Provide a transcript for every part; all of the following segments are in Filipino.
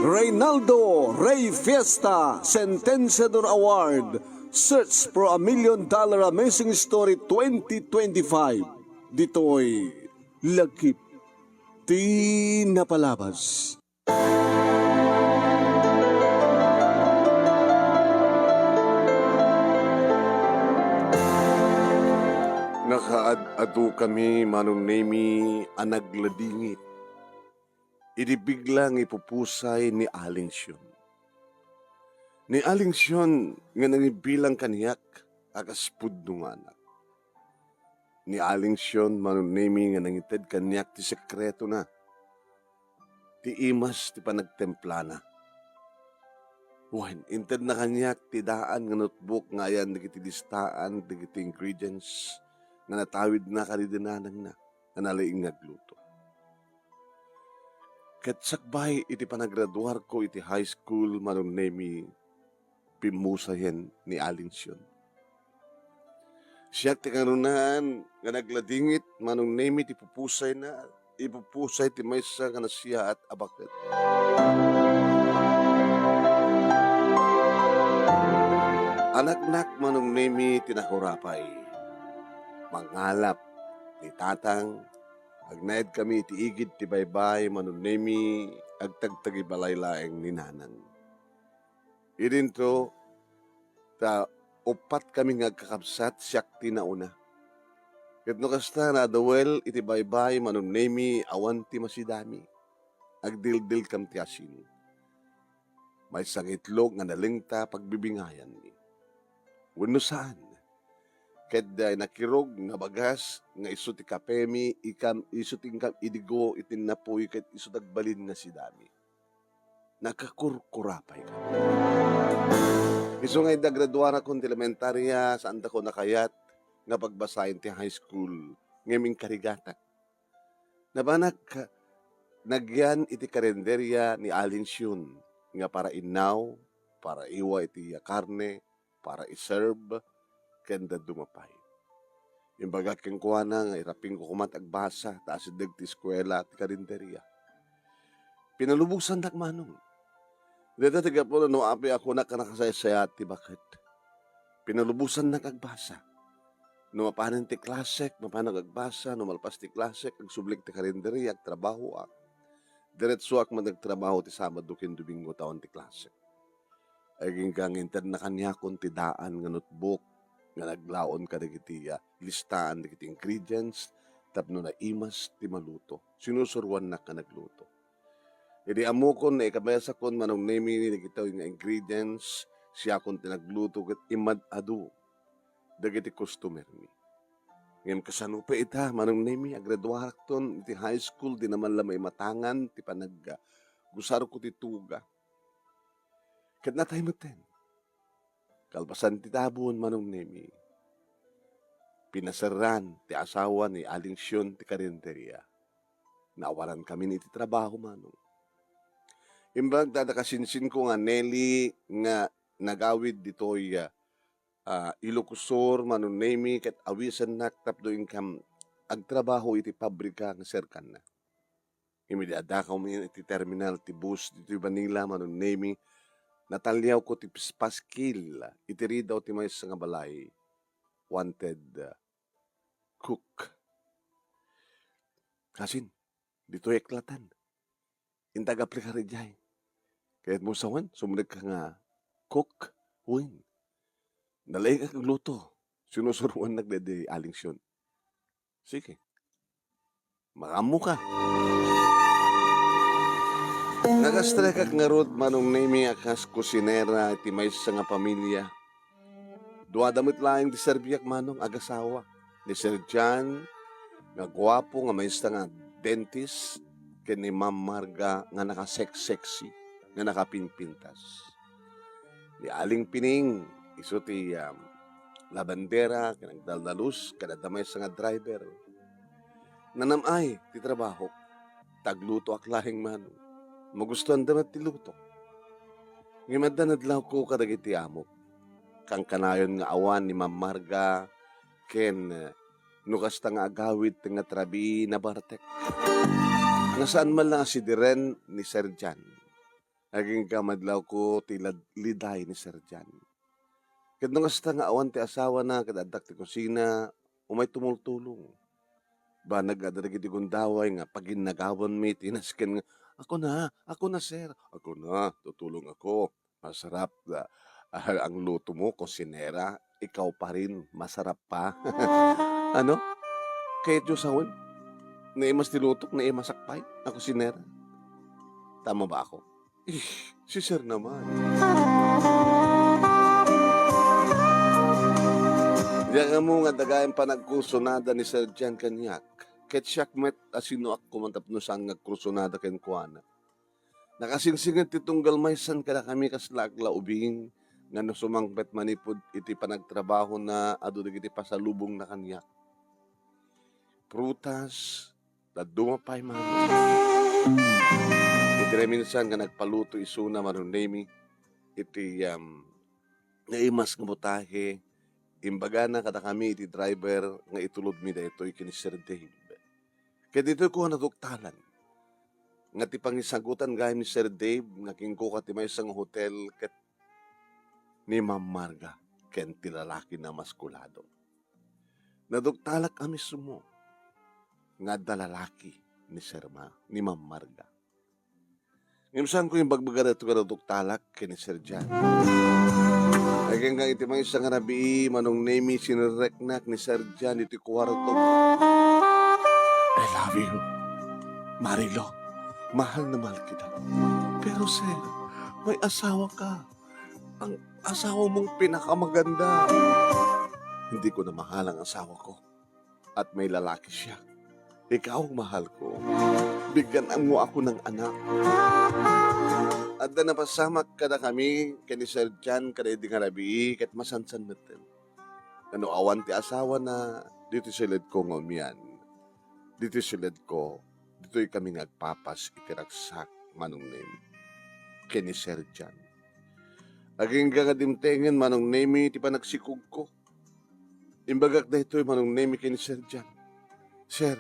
Reynaldo Rey Fiesta Sentenciador Award Search for a $1 Million Amazing Story 2025. Dito'y Lagkip Di Napalabas. Nakaad-ado kami manong nemi anagladingit. Idibiglang ipupusay ni Aling Syon. Ni Aling Syon nga nangibilang kaniyak akas pudno nga anak. Ni Aling Syon manong nemi nga nangited kaniyak ti sekreto na. Ti imas ti panagtemplana. Wan, inted na kaniyak ti daan nga notebook nga ayan dagiti listaan, dagiti ingredients nga natawid na karidinanang na nalaing nagluto. Ket sakbay iti panagraduar ko iti high school manong nemi pimusayen ni Aling Syon. Siya ti kanunan nga nagladingit manong nemi ti pupusay na ipupusay ti maysa nga nasiya at abaket. Anak-nak manong nemi tinakurapay. Mangalap ni tatang agnaed kami iti igid ti baybay manunemi agtagtagi balaylaeng ni nanang. Idinto ta upat kami ngagkakabsat siyak ti nauna. Ket no kasta na adawel iti baybay manunemi awan ti masidami. Agdildil kam ti asin. May sangitlog nga nalingta pagbibingayan ni. Wenno saan? Ket nakirog nga bagas nga isu ti kapemi isu ti idigo itin napoy ket isu dagbalin nga sidami. Nakakurkurapay ka. Isu nga idagraduara kon ti elementarya saan da ko nakayat nga pagbasahin ti high school ngeming karigatak. Nabanak nagyan iti karenderya ni Aling Syon nga para inaw, para iwa iti karne, para iserve, kenda dumapay. Imbaga keng kuwana nga iraping ko kumat agbasa taas ideg ti eskwela ti karinderya. Pinalubusan dak manong. Dito tiga po no api ako na kanakasaysayat ti bakit. Pinalubusan nak agbasa. No mapanan ti klasek, mapanan agbasa, no malpas ti klasek, agsublik ti karinderya, agtrabaho ak. Diretso ak man nagtrabaho ti Sabado ken Domingo taon ti klasek. Aging kang inted na kanyakon ti daan nga notebook nga naglaon ka dagiti listaan dagiti ingredients tapno na imas ti maluto. Sinusuruan na ka nagluto. Idi amo kon na ikabesa kon manong nemi dagiti nga ingredients siya kon tinagluto ket imad adu dagiti customer mi. Ngem kasano pa ita manong nemi agraduar ton iti high school di naman lamay matangan ti panag gusaro ko ti tuga. Ket natay meten. Kalpasan ti tabon manong nemi. Pinasaran ti asawa ni Aling Syon ti karinderya. Nawaran kami ni ti trabaho manong. Imbag dadakasinsin ko nga Nelly nga nagawid ditoy Ilocosur manong nemi ket awisan nak tapdo income agtrabaho iti pabrika nga serkan na. Imediada kami iti terminal ti bus dito Manila manong nemi. Natalyaw ko ti paskil, itiri daw ti may nga balay, wanted cook. Kasin, dito eklatan. Intag aplikari jay. Kahit mo sawan, sumunod ka nga cook, win. Nalay ka kagluto. Sinusuruan nagdede Aling Syon. Sige. Makamu ka. Nagastrek ak nga rod manong nemi akas kusinera iti may nga pamilya. Duadamit laing di serbiak manong agasawa. Ni Sir John, nga gwapo nga may nga dentist, ken ni Ma'am Marga nga nakasex-sexy, nga nakapinpintas. Ni Aling Pining, iso ti labandera, kanagdaldalus, kadadamay nga driver. Nanamay ti trabaho, tagluto ak lahing manong. Magustuhan damat ti luto. Ngimad na nadlaw ko kadagiti amo. Kang kanayon nga awan ni Ma'am Marga, ken nukas ta nga agawid nga trabi na bartek. Nasaan man lang si Diren ni Sir Jan. Naging kamadlaw ko tila liday ni Sir Jan. Ket nung hasta nga awan ti asawa na ket addak ti kusina, umay tumultulong. Ba nagdarigi ti gundaway nga paginnagawan mi tinasken nga, ako na sir, ako na, tutulong ako. Masarap na ang luto mo, kusinera, ikaw pa rin, masarap pa. Ano? Kahit yung sahon, naimas tilutok, naimasakpay, ako kusinera. Tama ba ako? Eh, si sir naman. Diyan nga mo nga dagayan pa nagkursunada ni Sir Jan kanyak. Ket siyak met asino ak kumantap no sang nagkursunada ken kuana. Nakasingsingan ti tunggal maysan kada kami kaslagla ubing nga no sumangpet manipod iti panagtrabaho na adu dagiti pasalubong na kanyak. Prutas, da dumapay man. Iti minsan nga nagpaluto isuna manunemi iti naimas nga mutahe. Imbaga na kada kami iti driver nga itulod mi da ito kini Sir Dave. Kaya dito ko natuktalan. Nga ti pangisagutan gaya ni Sir Dave, naking ko ti may isang hotel ket ni Ma'am Marga ken ti lalaki na maskulado. Naduktalak kami sumo nga dalalaki ni ni Ma'am Marga. Ngimsan ko yung bagbaga ito ka naduktalak ken ni Sir Jan. Ageng nga iti mga isang rabi, manong nemi sinireknak ni Sir Jan iti kwarto. I love you, Marilo. Mahal na mahal kita. Pero sir, may asawa ka. Ang asawa mong pinakamaganda. Hindi ko na mahal ang asawa ko. At may lalaki siya. Ikaw ang mahal ko. Bigyan mo ako ng anak. At na napasamak kada kami kani Sir Jan kada di nga rabi ket masansan metten. Ano awan ti asawa na dito silid ko ngomian. Dito silid ko dito'y kami nagpapas itiragsak manong name kani Sir Jan. Aging gagadimtengen manong name ti panagsikog ko. Imbagak da ito'y manong name kani Sir Jan. Sir,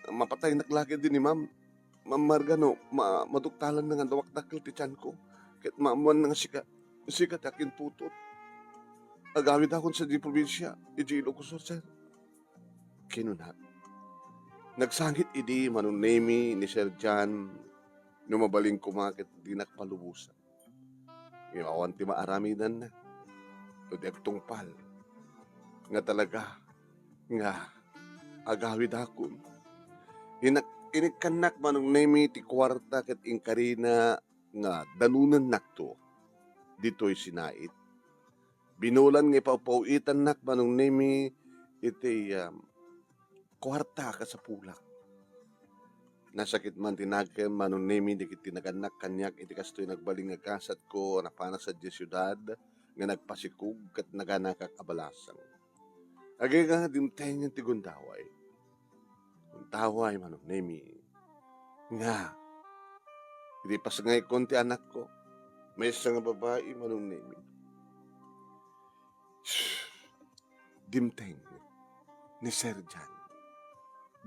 mapatay naklaki din ni Ma'am Marga no, matuktalan na nga dawak dakil ti tiyan ko. Kahit maamuan na nga sikat akin putot. Agawid akon sa di probinsya, iti Ilocos, sir. Kinunat. Nagsangit idi manunemi ni Sir Jan, numabaling kumakit di nakpalubusan. Ngayon ti maaramidan na, o di agtungpal. Nga talaga, nga agawid akon. Inikanak manong nemi ti kwarta ket inkarina nga dalunan nakto dito'y sinait. Binulan nga ipaupawitan nak manong nemi iti kwarta ka sa pulak. Nasakit man tinagkem manong nemi di kiti naganak kanyak iti kastoy nagbaling nga kasat ko napana sa syudad nga nagpasikug ket naganakak abalasang. Agay nga dimtengan ti gundaway. Taway manong nemi. Nga. Hindi pasangay konti anak ko. May isang babae manong nemi. Dimteng ni Sir Jan.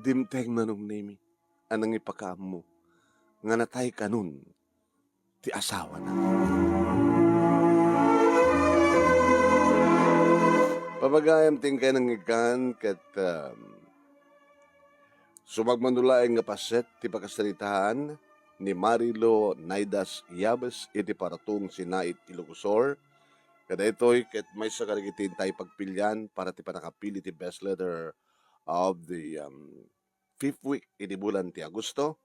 Dimteng manong nemi. Anang ipakaam mo. Nga natay kanun. Ti asawa na. Pamagayam tingkay ng ikan kat sumagmanulaay nga paset ti pagkasalitaan ni Marilo Naidas Yabes iti paratong sinait Ilocosor. Kada ito'y ket may sa karigitin tayo pagpilyan para ti panakapili ti best letter of the fifth week iti bulan ti Agosto.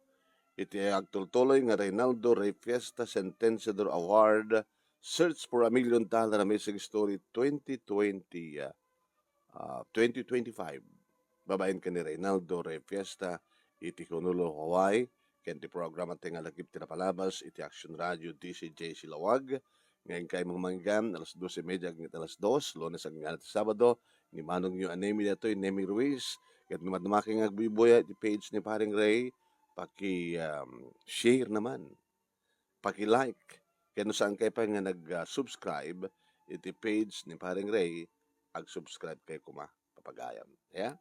Iti agtultuloy nga Reynaldo Rey Fiesta Sentenciador Award Search for $1 Million Amazing Story 2025. Babaen ka ni Reynaldo Rey Fiesta, iti Honolulu, Hawaii, kenti programa tinga lagip tinapalabas, iti Action Radio DCJ Silawag, ngayon kay mga manggam, alas 12:30 hanggang alas 2, Lunes hanggang Sabado, ni Manong yung anemi dito, Nemi Ruiz, kat numadamaking agbibuya, iti page ni Paring Ray, paki-share naman, paki-like, kaya no saan kayo pa nga nag-subscribe, iti page ni Paring Ray, ag-subscribe kayo kuma, papagayam. Yeah?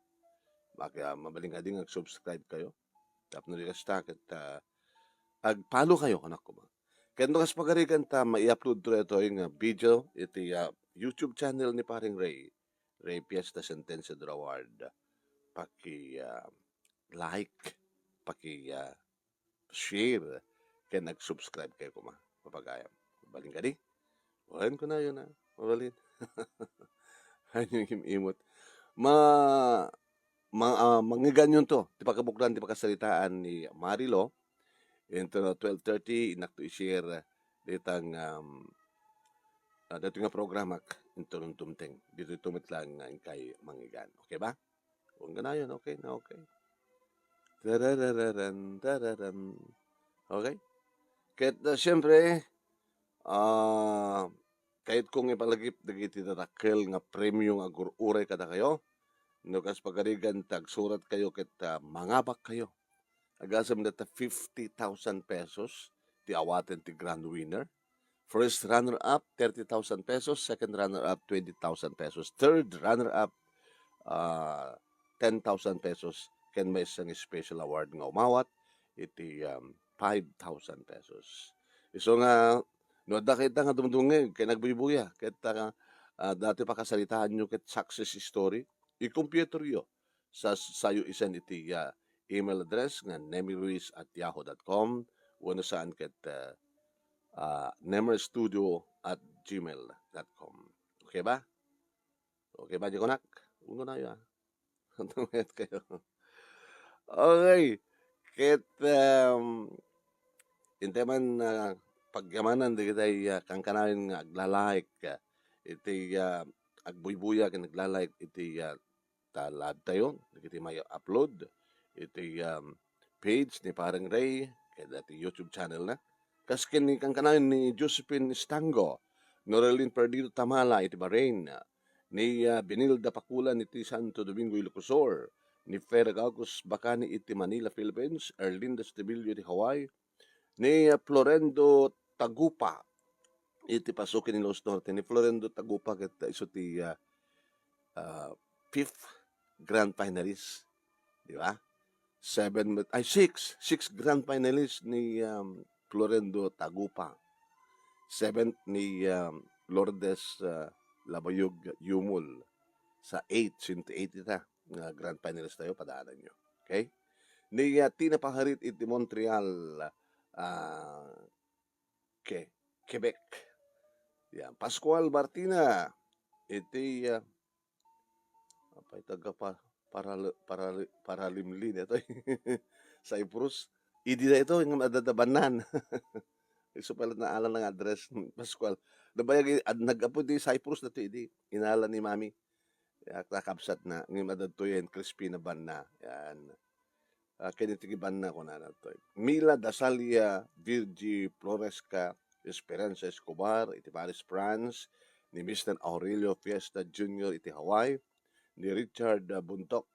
Maka mabaling ka din nag-subscribe kayo. Tapno di kasta ket agpalo kayo anak ko. Ken no kas pagarigan ta mai-upload to ito yung video iti YouTube channel ni paring Ray. Ray Fiesta Sentencia Award. Like, share, kaya nag-subscribe kayo kuma. Papagayam. Mabalin ka di? Wahan ko na yun Mabalin. Ano yung imot. Mangigan yun to. Di pa kabuklan, di pa kasalitaan ni Marilo. Into 12:30, inakto i-share ditang dito nga programa into nung tumteng. Dito tumit lang kay mangigan. Okay ba? Huwag ka na yun. Okay na okay. Tararararan, tararam. Okay? Kahit siyempre, kahit kung ipalagip dagiti tatakkel nga premyo nga uray kada kayo, no kas pagarigan tagsurat kayo ket mangabak kayo. Agasam na 50,000 pesos ti awaten ti grand winner. First runner-up, 30,000 pesos. Second runner-up, 20,000 pesos. Third runner-up, 10,000 pesos. Ken may isang special award nga umawat. Iti 5,000 pesos. So nga, no da kita nga dumdungeg, kay nagbubuya. Kita dati pa kasalitaan nyo ket success story. I-computer yo sayo isan iti email address nga nemiruiz@yahoo.com wano saan ket nemerstudio@gmail.com. Okay ba? Okay ba, di konak? Ungo na yun Tunget kayo. Okay. Ket inteman pagyamanan di kita kang kanain nga aglalike iti agbuybuya ken naglalike iti talad tayo iti may upload iti page ni parang Ray kaya dati YouTube channel na kasken ni kang kanain ni Josephine Estango, Norelin Perdido Tamala iti Bahrain, ni Benilda Pakulan iti Santo Domingo Ilocosur, ni Fergagos Bacani iti Manila, Philippines, Erlinda Estibillo iti Hawaii, ni Florendo Tagupa iti Pasukin ni Los Norte, ni Florendo Tagupa ket iso ti fifth grand finalist, di ba? Six grand finalists ni Florendo Tagupa. Seventh ni Lourdes Labayog Yumul. Sa 8, sinto 8 ita, nga grand finalist tayo, padaanan nyo. Okay? Ni Tina Paharit iti Montreal, Quebec. Yan. Pascual Martina, iti apay taga paralimlin ito. Cyprus. Idi na ito, yung madadabanan. Iso pala na alam ng address ng Pascual. Nabayag, nag-apo di Cyprus na ito, idi. Inala ni Mami. Nakapsat na. Ngayon madadto yan, crispy na ban na. Yan. Kinitigiban na ko na ito. Mila Dasalia, Virgi Floresca, Esperanza Escobar, iti Paris, France. Ni Mr. Aurelio Fiesta Jr., iti Hawaii. Ni Richard Buntok,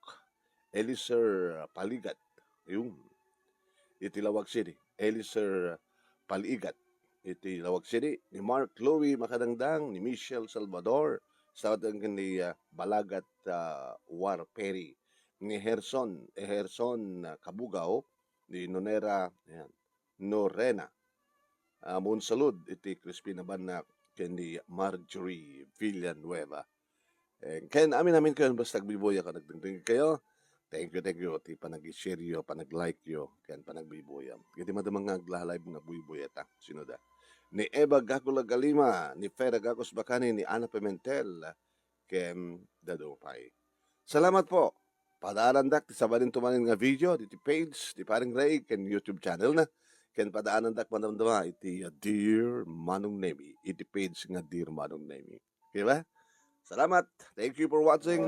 Eliser Paligat, yung iti Lawag City, Eliser Paligat, iti Lawag City, ni Mark Louie Makadangdang, ni Michelle Salvador, sa ni Balagat War Perry, ni Herson Kabugao, ni Nonera, ayan, Norena, Monsalud, iti Crispina Banna, ni Marjorie Villanueva. Kaya namin kayo basta nagbibuya ka nagdingding kayo. Thank you. Ti panag-share yo, panag-like yo, kaya panagbibuya. Kaya di madamang nagla-live na buibuya ta. Sino da? Ni Eva Gacula Galima, ni Fera Gacos Bacani, ni Ana Pimentel, kem Dadopay. Salamat po. Padaanan dak, ti sabalin tumanin nga video, iti page, ti paring Ray, ken YouTube channel na. Ken padaanan dak manamdama, iti Dear Manong Nemi, iti page nga Dear Manong Nemi. Okay ba? Salamat. Thank you for watching.